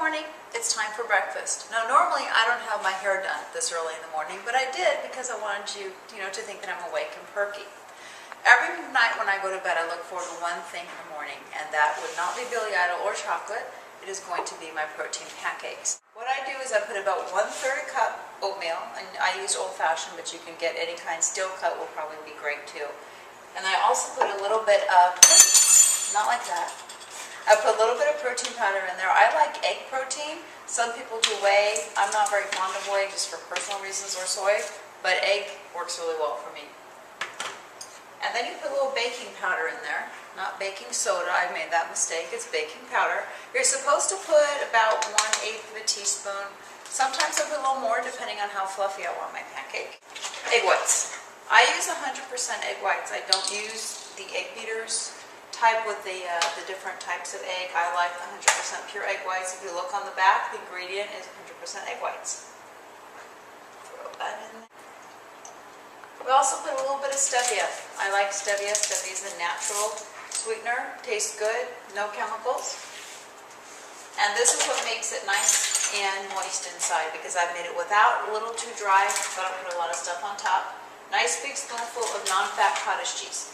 morning, it's time for breakfast. Now normally I don't have my hair done this early in the morning, but I did because I wanted you to think that I'm awake and perky. Every night when I go to bed I look forward to one thing in the morning, and that would not be Billy Idol or chocolate. It is going to be my protein pancakes. What I do is I put about 1/3 cup oatmeal, and I use old-fashioned, but you can get any kind. Steel cut will probably be great too. And I also put a little bit of, not like that, I put a little bit of protein powder in there. I like egg protein. Some people do whey. I'm not very fond of whey just for personal reasons, or soy, but egg works really well for me. And then you put a little baking powder in there, not baking soda. I made that mistake. It's baking powder. You're supposed to put about 1/8 of a teaspoon. Sometimes I put a little more depending on how fluffy I want my pancake. Egg whites. I use 100% egg whites. I don't use the egg beaters type with the different types of egg. I like the 100% pure egg whites. If you look on the back, the ingredient is 100% egg whites. Throw that in there. We also put a little bit of stevia. I like stevia. Stevia is a natural sweetener. Tastes good. No chemicals. And this is what makes it nice and moist inside, because I've made it without, a little too dry, but I put a lot of stuff on top. Nice big spoonful of non-fat cottage cheese.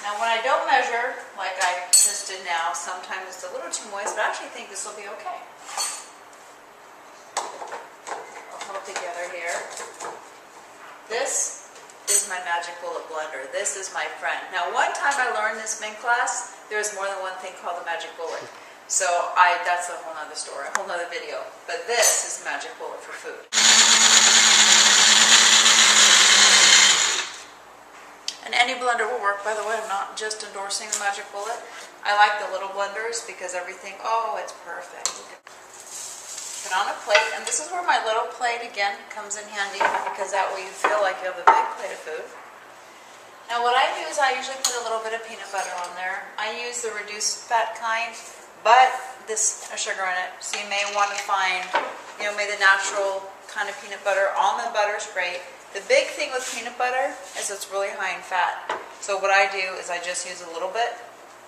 Now when I don't measure, like I just did now, sometimes it's a little too moist, but I actually think this will be okay. I'll hold together here. This is my magic bullet blender. This is my friend. Now one time I learned this in class, there's more than one thing called the magic bullet. So that's a whole nother story, a whole nother video. But this is the magic bullet for food. And any blender will work, by the way. I'm not just endorsing the magic bullet. I like the little blenders because everything, oh, it's perfect. Put on a plate, and this is where my little plate again comes in handy, because that way you feel like you have a big plate of food. Now what I do is I usually put a little bit of peanut butter on there. I use the reduced fat kind, but this has sugar in it, so you may want to find, maybe the natural kind of peanut butter. Almond butter is great. The big thing with peanut butter is it's really high in fat. So what I do is I just use a little bit,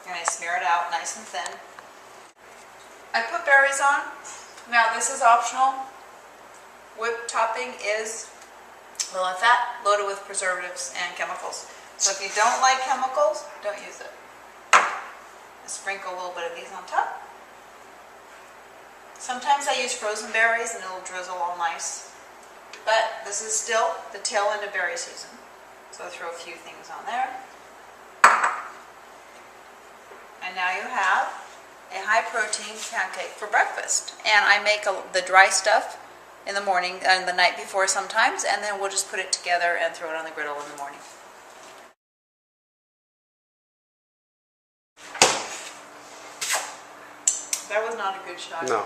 and I smear it out nice and thin. I put berries on. Now this is optional. Whipped topping is low in fat, loaded with preservatives and chemicals. So if you don't like chemicals, don't use it. Sprinkle a little bit of these on top. Sometimes I use frozen berries and it'll drizzle all nice. But this is still the tail end of berry season. So I'll throw a few things on there. And now you have a high protein pancake for breakfast. And I make the dry stuff in the morning and the night before sometimes, and then we'll just put it together and throw it on the griddle in the morning. That was not a good shot. No.